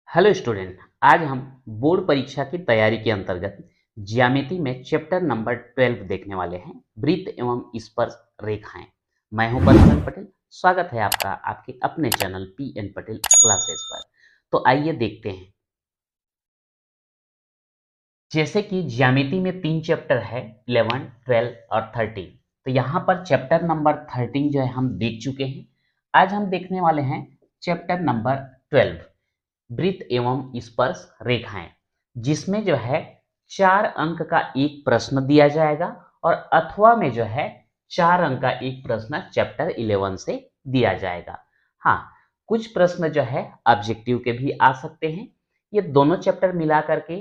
Hello student. आज हम board परीक्षा की तैयारी के अंतर्गत ज्यामिति में चैप्टर नंबर 12 देखने वाले हैं, वृत्त एवं स्पर्श रेखाएं। मैं हूं परमल पटेल। स्वागत है आपका आपके अपने चैनल पी.एन. पटेल क्लासेस पर। तो आइए देखते हैं। जैसे कि ज्यामिति में 3 चैप्टर है, 11, 12 और 13। तो यहाँ पर चैप्टर नंबर 13 जो है हम देख चुके हैं। आज हम देखने वाले हैं चैप्टर नंबर 12, वृत्त एवं स्पर्श रेखाएं, जिसमें जो है 4 अंक का एक प्रश्न दिया जाएगा और अथवा में जो है 4 अंक का एक प्रश्न चैप्टर 11 से दिया जाएगा। हाँ, कुछ प्रश्न जो है ऑब्जेक्टिव के भी आ सकते हैं। ये दोनों चैप्टर मिला करके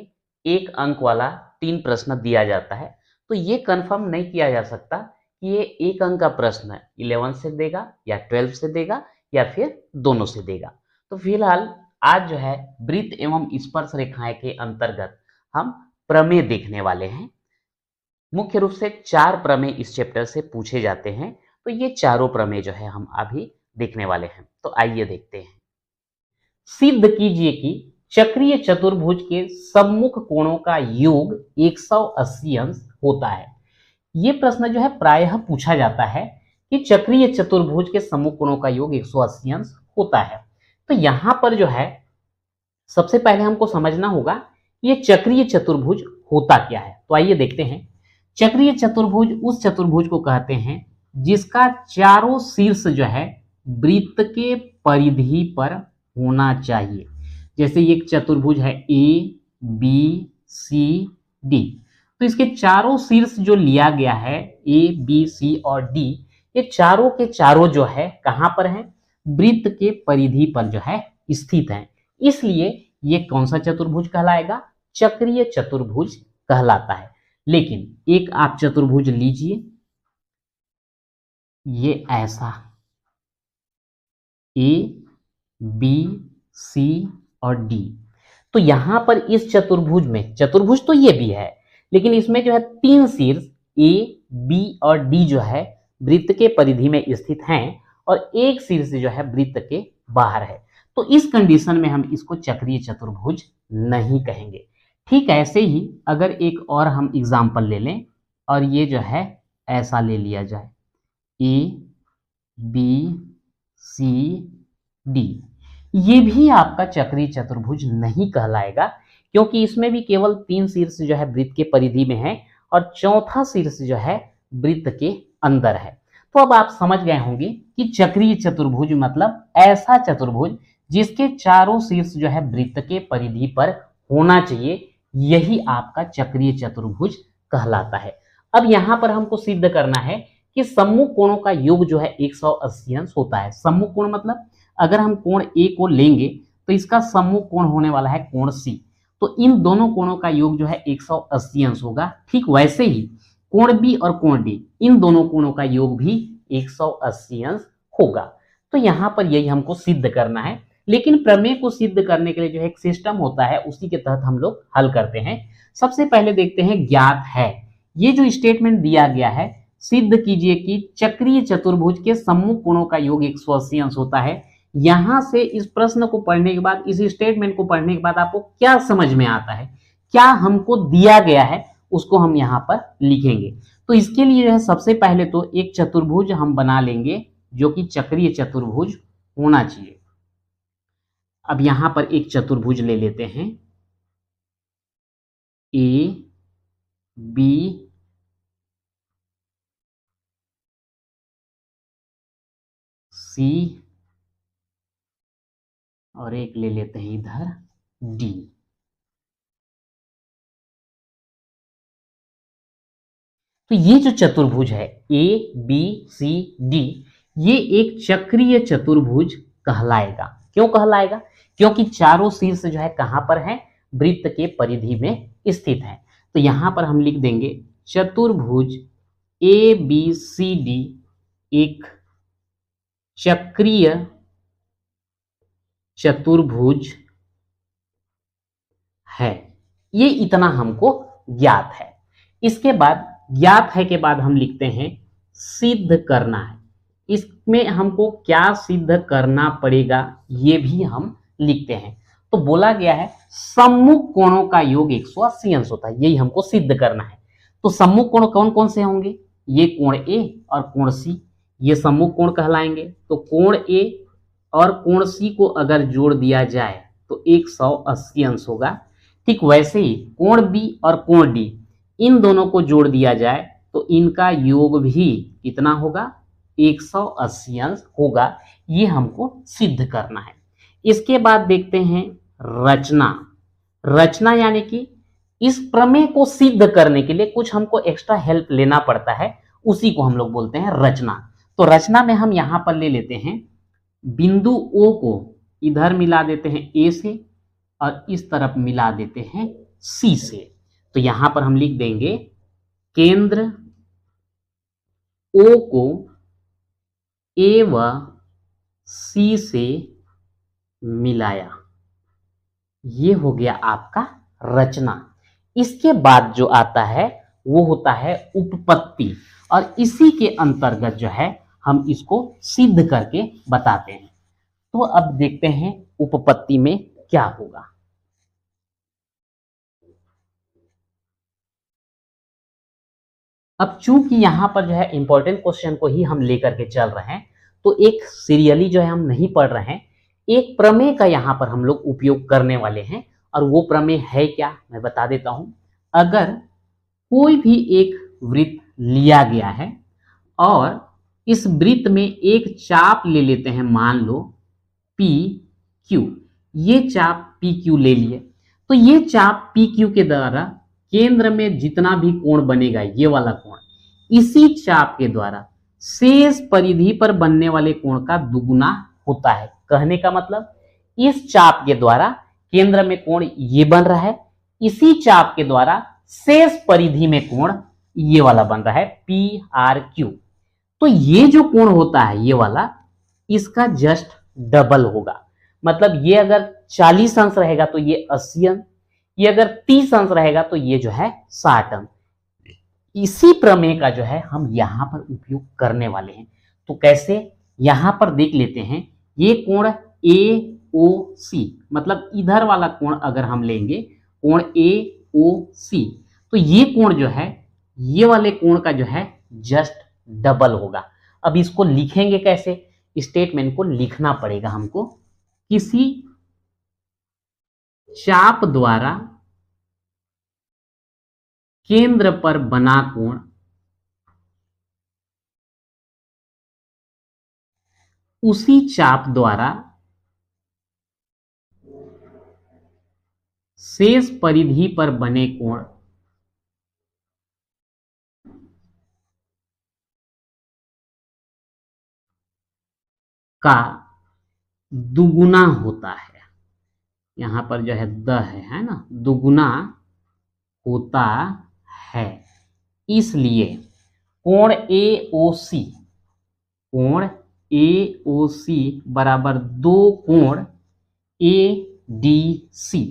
1 अंक वाला 3 प्रश्न दिया जाता है। तो ये कंफर्म नहीं किया जा सकता कि ये 1 अंक का प्रश्न 11 से देगा या 12 से देगा या फिर दोनों से देगा। तो फिलहाल आज जो है वृत्त एवं स्पर्श रेखाएं के अंतर्गत हम प्रमेय देखने वाले हैं। मुख्य रूप से 4 प्रमेय इस चैप्टर से पूछे जाते हैं। तो ये चारों प्रमेय जो है हम अभी देखने वाले हैं। तो आइए देखते हैं। सिद्ध कीजिए कि चक्रीय चतुर्भुज के सम्मुख कोणों का योग 180 अंश होता है। ये प्रश्न जो है प्रायः पूछा जाता है कि चक्रीय चतुर्भुज के सम्मुख कोणों का योग 180 अंश होता है। तो यहां पर जो है सबसे पहले हमको समझना होगा ये चक्रीय चतुर्भुज होता क्या है। तो आइए देखते हैं। चक्रीय चतुर्भुज उस चतुर्भुज को कहते हैं जिसका चारों शीर्ष जो है वृत्त के परिधि पर होना चाहिए। जैसे एक चतुर्भुज है ए बी सी डी, तो इसके चारों शीर्ष जो लिया गया है ए बी सी और डी, ये चारों के चारों जो है कहां पर है? वृत्त के परिधि पर जो है स्थित है। इसलिए ये कौन सा चतुर्भुज कहलाएगा? चक्रीय चतुर्भुज कहलाता है। लेकिन एक आप चतुर्भुज लीजिए, ये ऐसा ए बी सी और डी। तो यहां पर इस चतुर्भुज में, चतुर्भुज तो ये भी है लेकिन इसमें जो है 3 शीर्ष ए बी और डी जो है वृत्त के परिधि में स्थित हैं और एक शीर्ष जो है वृत्त के बाहर है। तो इस कंडीशन में हम इसको चक्रीय चतुर्भुज नहीं कहेंगे। ठीक ऐसे ही अगर एक और हम एग्जाम्पल ले लें और ये जो है ऐसा ले लिया जाए ए बी सी डी, ये भी आपका चक्रीय चतुर्भुज नहीं कहलाएगा क्योंकि इसमें भी केवल 3 शीर्ष जो है वृत्त के परिधि में है और चौथा शीर्ष जो है वृत्त के अंदर है। तो अब आप समझ गए होंगे कि चक्रीय चतुर्भुज मतलब ऐसा चतुर्भुज जिसके चारों शीर्ष जो है वृत्त के परिधि पर होना चाहिए, यही आपका चक्रीय चतुर्भुज कहलाता है। अब यहां पर हमको सिद्ध करना है कि सम्मुख कोणों का योग जो है 180 अंश होता है। सम्मुख कोण मतलब अगर हम कोण ए को लेंगे तो इसका सम्मुख कोण होने वाला है कोण सी। तो इन दोनों कोणों का योग जो है 180 अंश होगा। ठीक वैसे ही कोण बी और कोण डी, इन दोनों कोणों का योग भी 180 अंश होगा। तो यहां पर यही हमको सिद्ध करना है। लेकिन प्रमेय को सिद्ध करने के लिए जो है एक सिस्टम होता है, उसी के तहत हम लोग हल करते हैं। सबसे पहले देखते हैं ज्ञात है। ये जो स्टेटमेंट दिया गया है, सिद्ध कीजिए कि चक्रीय चतुर्भुज के सम्मुख कोणों का योग 180 अंश होता है। यहां से इस प्रश्न को पढ़ने के बाद, इस स्टेटमेंट को पढ़ने के बाद आपको क्या समझ में आता है, क्या हमको दिया गया है, उसको हम यहां पर लिखेंगे। तो इसके लिए जो है सबसे पहले तो एक चतुर्भुज हम बना लेंगे जो कि चक्रीय चतुर्भुज होना चाहिए। अब यहां पर एक चतुर्भुज ले लेते हैं ए बी सी और एक ले लेते हैं इधर डी। तो ये जो चतुर्भुज है ए बी सी डी, ये एक चक्रीय चतुर्भुज कहलाएगा। क्यों कहलाएगा? क्योंकि चारों शीर्ष जो है कहां पर है? वृत्त के परिधि में स्थित है। तो यहां पर हम लिख देंगे चतुर्भुज ए बी सी डी एक चक्रीय चतुर्भुज है। ये इतना हमको ज्ञात है। इसके बाद ज्ञात है के बाद हम लिखते हैं सिद्ध करना है। इसमें हमको क्या सिद्ध करना पड़ेगा ये भी हम लिखते हैं। तो बोला गया है सम्मुख कोणों का योग 180 अंश होता है, यही हमको सिद्ध करना है। तो सम्मुख कोण कौन कौन से होंगे, ये कोण ए और कोण सी, ये सम्मुख कोण कहलाएंगे। तो कोण ए और कोण सी को अगर जोड़ दिया जाए तो 180 अंश होगा। ठीक वैसे ही कोण बी और कोण डी, इन दोनों को जोड़ दिया जाए तो इनका योग भी कितना होगा, 180 अंश होगा। ये हमको सिद्ध करना है। इसके बाद देखते हैं रचना। रचना यानी कि इस प्रमेय को सिद्ध करने के लिए कुछ हमको एक्स्ट्रा हेल्प लेना पड़ता है, उसी को हम लोग बोलते हैं रचना। तो रचना में हम यहां पर ले लेते हैं बिंदु O को इधर मिला देते हैं A से और इस तरफ मिला देते हैं C से। तो यहां पर हम लिख देंगे केंद्र O को A व C से मिलाया, ये हो गया आपका रचना। इसके बाद जो आता है वो होता है उपपत्ति, और इसी के अंतर्गत जो है हम इसको सिद्ध करके बताते हैं। तो अब देखते हैं उपपत्ति में क्या होगा। अब चूंकि यहां पर जो है इंपॉर्टेंट क्वेश्चन को ही हम लेकर के चल रहे हैं, तो एक सीरियली जो है हम नहीं पढ़ रहे हैं, एक प्रमेय का यहां पर हम लोग उपयोग करने वाले हैं। और वो प्रमेय है क्या, मैं बता देता हूं। अगर कोई भी एक वृत्त लिया गया है और इस वृत्त में एक चाप ले लेते हैं, मान लो पी क्यू, ये चाप पी क्यू ले लिए, तो ये चाप पी क्यू के द्वारा केंद्र में जितना भी कोण बनेगा, ये वाला कोण, इसी चाप के द्वारा शेष परिधि पर बनने वाले कोण का दुगुना होता है। कहने का मतलब इस चाप के द्वारा केंद्र में कोण ये बन रहा है, इसी चाप के द्वारा शेष परिधि में कोण ये वाला बन रहा है पी आर क्यू। तो ये जो कोण होता है ये वाला, इसका जस्ट डबल होगा। मतलब ये अगर 40 अंश रहेगा तो ये 80 अंश, ये अगर 30 अंश रहेगा तो ये जो है 60 अंश। इसी प्रमेय का जो है हम यहां पर उपयोग करने वाले हैं। तो कैसे, यहां पर देख लेते हैं, ये कोण ए ओ सी, मतलब इधर वाला कोण अगर हम लेंगे कोण ए ओ सी, तो ये कोण जो है ये वाले कोण का जो है जस्ट डबल होगा। अब इसको लिखेंगे कैसे, स्टेटमेंट को लिखना पड़ेगा हमको। किसी चाप द्वारा केंद्र पर बना कोण उसी चाप द्वारा शेष परिधि पर बने कोण का दुगुना होता है। यहां पर जो है द है ना, दुगुना होता है। इसलिए कोण ए ओ सी, कोण ए ओ सी बराबर दो कोण ए डी सी,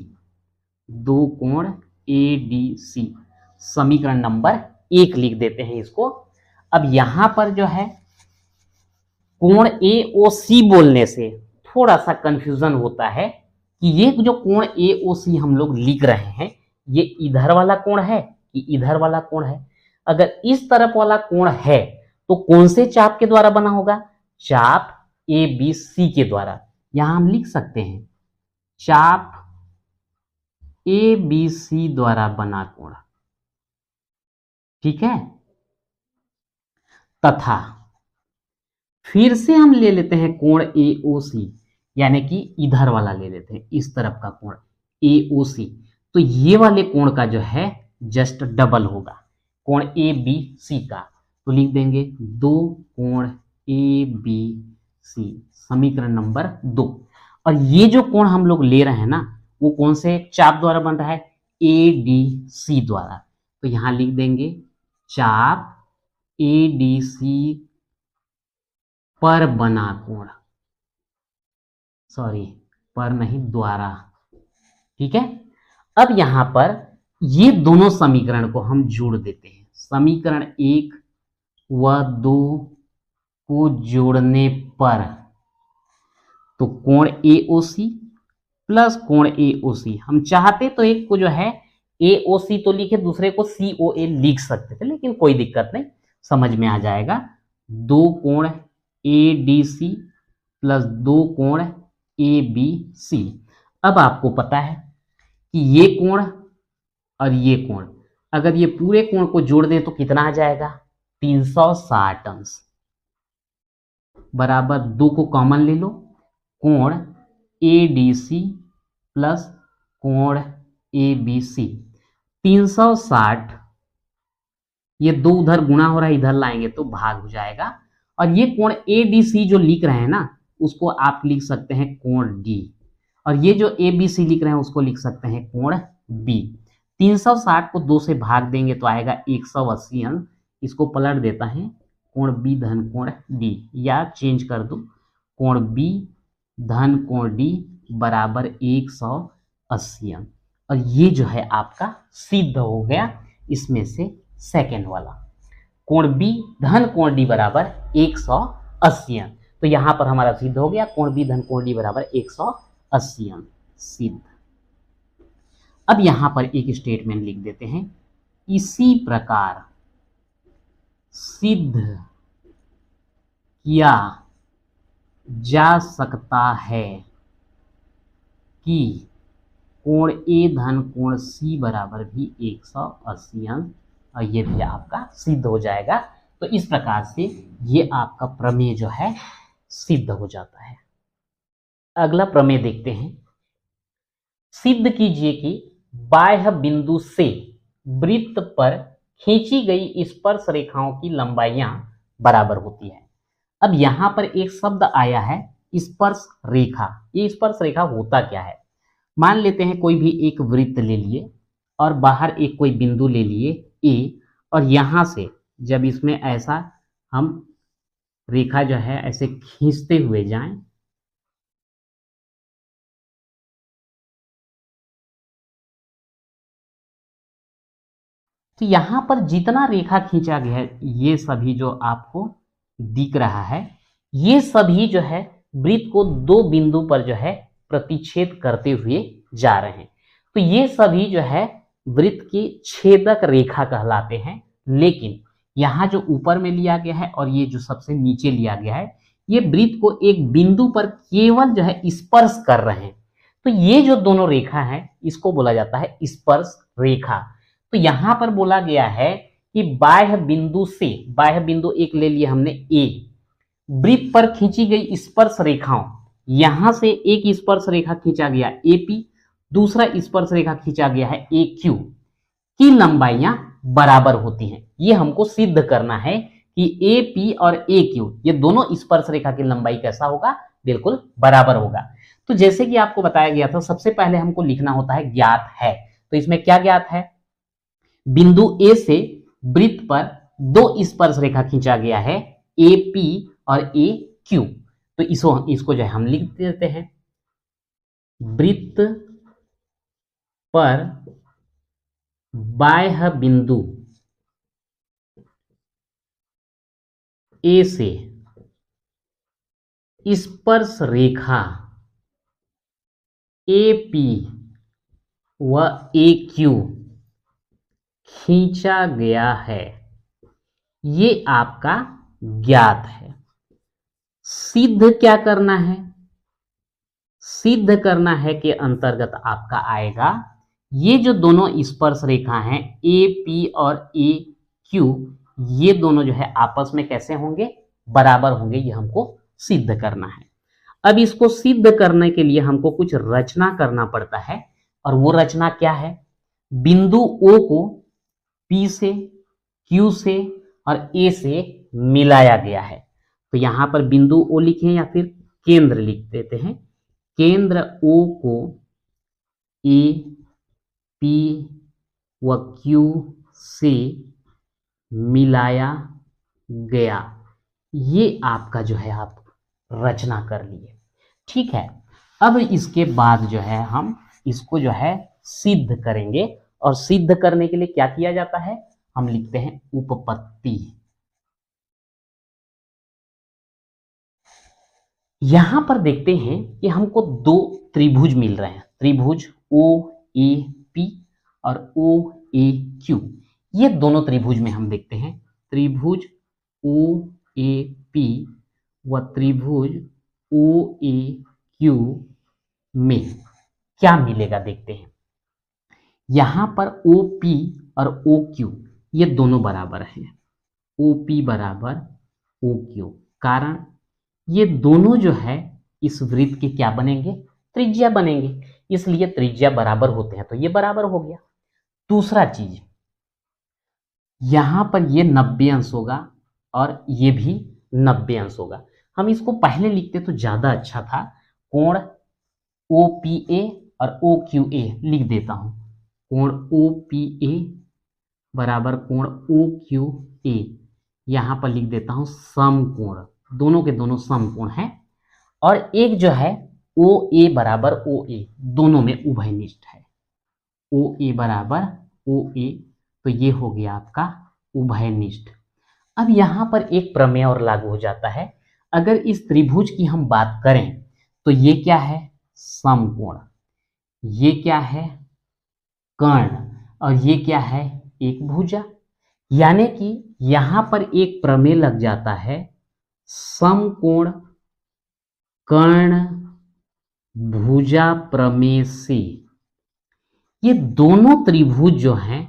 दो कोण ए डी सी। समीकरण नंबर 1 लिख देते हैं इसको। अब यहां पर जो है कोण ए ओ सी बोलने से थोड़ा सा कंफ्यूजन होता है कि ये जो कोण ए ओ सी हम लोग लिख रहे हैं, ये इधर वाला कोण है कि इधर वाला कोण है। अगर इस तरफ वाला कोण है तो कौन से चाप के द्वारा बना होगा, चाप ए बी सी के द्वारा। यहां हम लिख सकते हैं चाप ए बी सी द्वारा बना कोण, ठीक है। तथा फिर से हम ले लेते हैं कोण ए ओ सी, यानी कि इधर वाला ले लेते हैं, इस तरफ का कोण ए ओ सी। तो ये वाले कोण का जो है जस्ट डबल होगा कोण ए बी सी का। तो लिख देंगे दो कोण ए बी सी, समीकरण नंबर 2। और ये जो कोण हम लोग ले रहे हैं ना, वो कौन से चाप द्वारा बन रहा है, ए डी सी द्वारा। तो यहां लिख देंगे चाप ए डी सी पर बना कोण, सॉरी पर नहीं द्वारा, ठीक है। अब यहां पर ये दोनों समीकरण को हम जोड़ देते हैं। समीकरण 1 व 2 को जोड़ने पर तो कोण ए ओ सी प्लस कोण AOC। हम चाहते तो एक को जो है AOC तो लिखे, दूसरे को COA लिख सकते थे, लेकिन कोई दिक्कत नहीं, समझ में आ जाएगा। 2 कोण ADC प्लस 2 कोण ABC। अब आपको पता है कि ये कोण और ये कोण, अगर ये पूरे कोण को जोड़ दें तो कितना आ जाएगा, 360 अंश, बराबर 2 को कॉमन ले लो, कोण ADC प्लस कोण ABC, 360, ये 2 उधर गुणा हो रहा है, इधर लाएंगे तो भाग हो जाएगा। और ये कोण ADC जो लिख रहे हैं ना, उसको आप लिख सकते हैं कोण D, और ये जो ABC लिख रहे हैं उसको लिख सकते हैं कोण B। 360 को 2 से भाग देंगे तो आएगा 180 अंश, इसको पलट देता है, कोण B धन कोण D, या चेंज कर दो, कोण B धन कोण D बराबर 180 अंश। और ये जो है आपका सिद्ध हो गया इसमें से सेकेंड वाला, कोण B धन कोण D बराबर 180 अंश। तो यहां पर हमारा सिद्ध हो गया कोण B धन कोण D बराबर 180 अंश, सिद्ध। अब यहां पर एक स्टेटमेंट लिख देते हैं, इसी प्रकार सिद्ध किया जा सकता है कि कोण A धन कोण C बराबर भी 180 अंश, और ये भी आपका सिद्ध हो जाएगा। तो इस प्रकार से ये आपका प्रमेय जो है सिद्ध हो जाता है। अगला प्रमेय देखते हैं, सिद्ध कीजिए कि बाह्य बिंदु से वृत्त पर खींची गई स्पर्श रेखाओं की लंबाइयां बराबर होती है। अब यहां पर एक शब्द आया है स्पर्श रेखा। ये स्पर्श रेखा होता क्या है, मान लेते हैं कोई भी एक वृत्त ले लिए और बाहर एक कोई बिंदु ले लिए A, और यहां से जब इसमें ऐसा हम रेखा जो है ऐसे खींचते हुए जाएं, तो यहां पर जितना रेखा खींचा गया है ये सभी जो आपको दिख रहा है, ये सभी जो है वृत्त को 2 बिंदु पर जो है प्रतिच्छेद करते हुए जा रहे हैं। तो ये सभी जो है वृत्त की छेदक रेखा कहलाते हैं। लेकिन यहाँ जो ऊपर में लिया गया है और ये जो सबसे नीचे लिया गया है, ये वृत्त को एक बिंदु पर केवल जो है स्पर्श कर रहे हैं। तो ये जो दोनों रेखा है इसको बोला जाता है स्पर्श रेखा। तो यहां पर बोला गया है कि बाह्य बिंदु से, बाह्य बिंदु एक ले लिया हमने A, वृत्त पर खींची गई स्पर्श रेखाओं, यहां से एक स्पर्श रेखा खींचा गया AP, दूसरा स्पर्श रेखा खींचा गया है AQ, की लंबाइयां बराबर होती हैं। ये हमको सिद्ध करना है कि AP और AQ ये दोनों स्पर्श रेखा की लंबाई कैसा होगा, बिल्कुल बराबर होगा। तो जैसे कि आपको बताया गया था, सबसे पहले हमको लिखना होता है ज्ञात है। तो इसमें क्या ज्ञात है, बिंदु A से वृत्त पर 2 स्पर्श रेखा खींचा गया है AP और AQ। तो इसको जो है हम लिख देते हैं, वृत्त पर बाह्य बिंदु A से स्पर्श रेखा AP व AQ खींचा गया है, ये आपका ज्ञात है। सिद्ध क्या करना है, सिद्ध करना है के अंतर्गत आपका आएगा ये जो दोनों स्पर्श रेखा हैं AP और AQ, ये दोनों जो है आपस में कैसे होंगे, बराबर होंगे, ये हमको सिद्ध करना है। अब इसको सिद्ध करने के लिए हमको कुछ रचना करना पड़ता है, और वो रचना क्या है, बिंदु O को P से, Q से और A से मिलाया गया है। तो यहां पर बिंदु O लिखें या फिर केंद्र लिख देते हैं, केंद्र O को A, P व Q से मिलाया गया, ये आपका जो है आप रचना कर लिए। ठीक है, अब इसके बाद जो है हम इसको जो है सिद्ध करेंगे, और सिद्ध करने के लिए क्या किया जाता है, हम लिखते हैं उपपत्ति। यहां पर देखते हैं कि हमको दो त्रिभुज मिल रहे हैं, त्रिभुज ओ ए पी और ओ ए क्यू। ये दोनों त्रिभुज में हम देखते हैं त्रिभुज ओ ए पी व त्रिभुज ओ ए क्यू में क्या मिलेगा देखते हैं। यहां पर ओ पी और ओ क्यू ये दोनों बराबर हैं, ओ पी बराबर ओ क्यू, कारण ये दोनों जो है इस वृत्त के क्या बनेंगे, त्रिज्या बनेंगे, इसलिए त्रिज्या बराबर होते हैं तो ये बराबर हो गया। दूसरा चीज, यहां पर ये 90 अंश होगा और ये भी 90 अंश होगा। हम इसको पहले लिखते तो ज्यादा अच्छा था, कोण ओ पी ए और ओ क्यू ए लिख देता हूं, कोण ओ पी ए बराबर कोण ओ क्यू ए, यहां पर लिख देता हूं समकोण, दोनों के दोनों समकोण हैं। और एक जो है ओ ए बराबर ओ ए, दोनों में उभयनिष्ठ है, ओ ए बराबर ओ ए, तो ये हो गया आपका उभयनिष्ठ। अब यहां पर एक प्रमेय और लागू हो जाता है, अगर इस त्रिभुज की हम बात करें तो ये क्या है, समकोण, ये क्या है, कर्ण, और ये क्या है, एक भुजा। यानी कि यहां पर एक प्रमेय लग जाता है, समकोण कर्ण भुजा प्रमेय से ये दोनों त्रिभुज जो हैं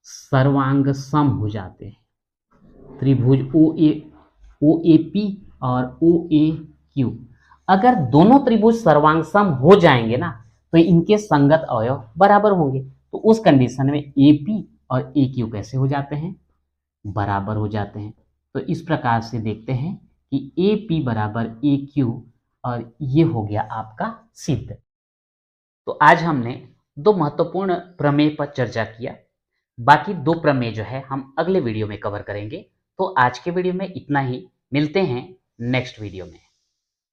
सर्वांग सम हो जाते हैं। त्रिभुज ओ ए पी और ओ ए क्यू, अगर दोनों त्रिभुज सर्वांग सम हो जाएंगे ना तो इनके संगत अवयव बराबर होंगे, तो उस कंडीशन में ए पी और ए क्यू कैसे हो जाते हैं, बराबर हो जाते हैं। तो इस प्रकार से देखते हैं कि ए पी बराबर ए क्यू, और ये हो गया आपका सिद्ध। तो आज हमने दो महत्वपूर्ण प्रमेय पर चर्चा किया, बाकी दो प्रमेय जो है हम अगले वीडियो में कवर करेंगे। तो आज के वीडियो में इतना ही, मिलते हैं नेक्स्ट वीडियो में।